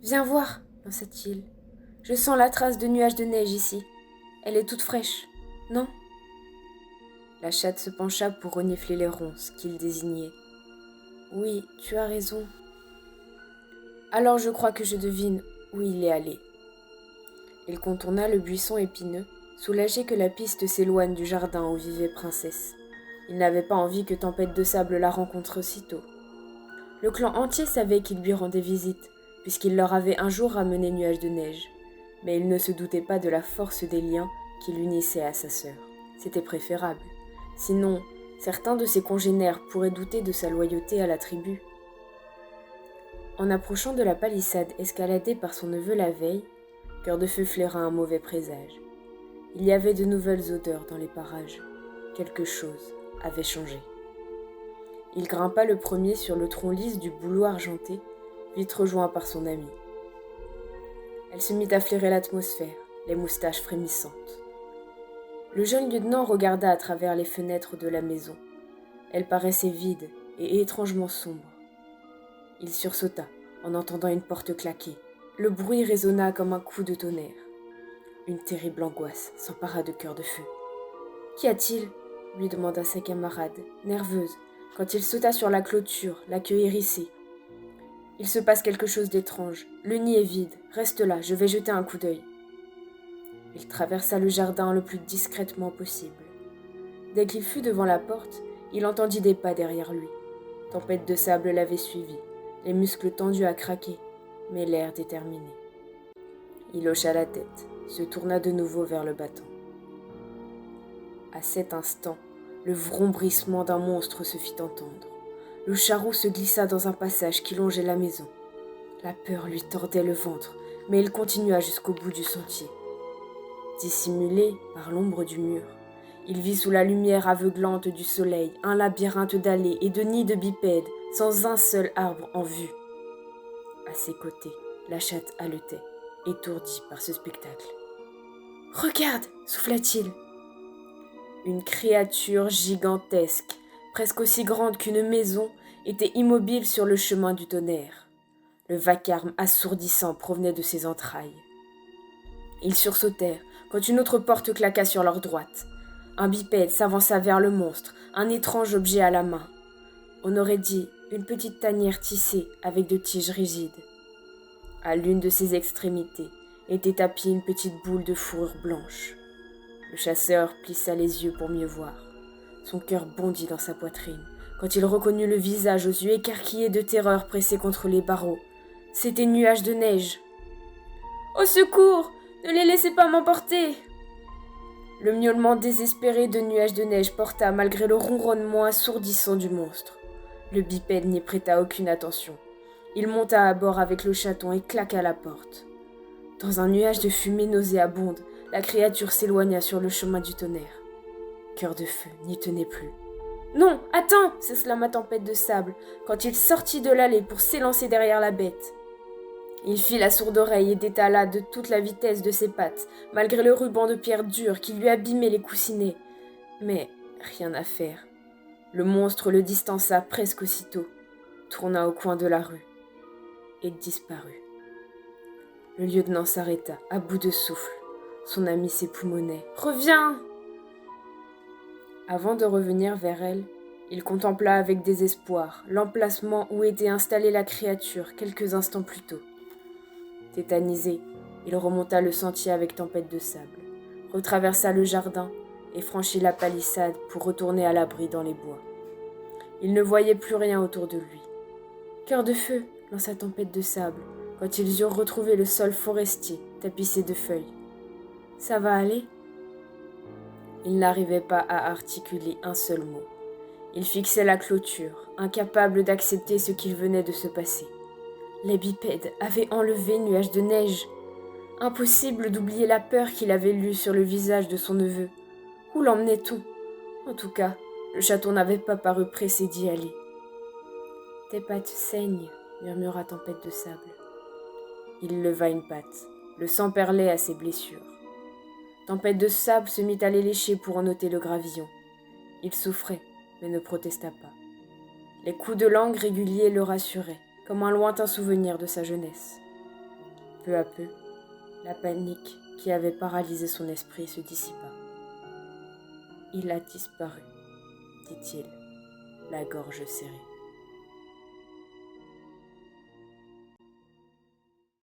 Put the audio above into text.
Viens voir, lança-t-il. Je sens la trace de nuages de neige ici. Elle est toute fraîche, non? La chatte se pencha pour renifler les ronces qu'il désignait. Oui, tu as raison. Alors je crois que je devine où il est allé. Il contourna le buisson épineux, soulagé que la piste s'éloigne du jardin où vivait Princesse. Il n'avait pas envie que Tempête de Sable la rencontre aussitôt. Le clan entier savait qu'il lui rendait visite, puisqu'il leur avait un jour ramené Nuage de Neige. Mais il ne se doutait pas de la force des liens qui l'unissaient à sa sœur. C'était préférable. Sinon, certains de ses congénères pourraient douter de sa loyauté à la tribu. En approchant de la palissade escaladée par son neveu la veille, Cœur de Feu flaira un mauvais présage. Il y avait de nouvelles odeurs dans les parages. Quelque chose avait changé. Il grimpa le premier sur le tronc lisse du bouleau argenté, vite rejoint par son amie. Elle se mit à flairer l'atmosphère, les moustaches frémissantes. Le jeune lieutenant regarda à travers les fenêtres de la maison. Elle paraissait vide et étrangement sombre. Il sursauta en entendant une porte claquer. Le bruit résonna comme un coup de tonnerre. Une terrible angoisse s'empara de Cœur de Feu. « Qu'y a-t-il » lui demanda sa camarade, nerveuse, quand il sauta sur la clôture, la queue hérissée. « Il se passe quelque chose d'étrange. Le nid est vide. Reste là, je vais jeter un coup d'œil. » Il traversa le jardin le plus discrètement possible. Dès qu'il fut devant la porte, il entendit des pas derrière lui. Tempête de Sable l'avait suivi, les muscles tendus à craquer, mais l'air déterminé. Il hocha la tête, se tourna de nouveau vers le battant. À cet instant, le vrombissement d'un monstre se fit entendre. Le charrot se glissa dans un passage qui longeait la maison. La peur lui tordait le ventre, mais il continua jusqu'au bout du sentier. Dissimulé par l'ombre du mur, il vit sous la lumière aveuglante du soleil un labyrinthe d'allées et de nids de bipèdes, sans un seul arbre en vue. À ses côtés, la chatte haletait, étourdie par ce spectacle. « Regarde » souffla-t-il. Une créature gigantesque, presque aussi grande qu'une maison, était immobile sur le chemin du tonnerre. Le vacarme assourdissant provenait de ses entrailles. Ils sursautèrent quand une autre porte claqua sur leur droite. Un bipède s'avança vers le monstre, un étrange objet à la main. On aurait dit une petite tanière tissée avec de tiges rigides. À l'une de ses extrémités était tapie une petite boule de fourrure blanche. Le chasseur plissa les yeux pour mieux voir. Son cœur bondit dans sa poitrine quand il reconnut le visage aux yeux écarquillés de terreur pressé contre les barreaux. C'était Nuage de Neige. « Au secours ! Ne les laissez pas m'emporter !» Le miaulement désespéré de Nuage de Neige porta malgré le ronronnement assourdissant du monstre. Le bipède n'y prêta aucune attention. Il monta à bord avec le chaton et claqua la porte. Dans un nuage de fumée nauséabonde, la créature s'éloigna sur le chemin du tonnerre. Cœur de Feu n'y tenait plus. « Non, attends » s'exclama Tempête de Sable, quand il sortit de l'allée pour s'élancer derrière la bête. Il fit la sourde oreille et détala de toute la vitesse de ses pattes, malgré le ruban de pierre dure qui lui abîmait les coussinets. Mais rien à faire. Le monstre le distança presque aussitôt, tourna au coin de la rue et disparut. Le lieutenant s'arrêta, à bout de souffle. Son ami s'époumonnait. « Reviens !» Avant de revenir vers elle, il contempla avec désespoir l'emplacement où était installée la créature quelques instants plus tôt. Tétanisé, il remonta le sentier avec Tempête de Sable, retraversa le jardin et franchit la palissade pour retourner à l'abri dans les bois. Il ne voyait plus rien autour de lui. « Cœur de Feu !» lança Tempête de Sable, quand ils eurent retrouvé le sol forestier tapissé de feuilles. « Ça va aller ?» Il n'arrivait pas à articuler un seul mot. Il fixait la clôture, incapable d'accepter ce qu'il venait de se passer. Les bipèdes avaient enlevé Nuage de Neige. Impossible d'oublier la peur qu'il avait lue sur le visage de son neveu. Où l'emmenait-on ? En tout cas, le chaton n'avait pas paru pressé d'y aller. « Tes pattes saignent » murmura Tempête de Sable. Il leva une patte. Le sang perlait à ses blessures. Tempête de Sable se mit à les lécher pour en ôter le gravillon. Il souffrait, mais ne protesta pas. Les coups de langue réguliers le rassuraient, comme un lointain souvenir de sa jeunesse. Peu à peu, la panique qui avait paralysé son esprit se dissipa. « Il a disparu, dit-il, la gorge serrée.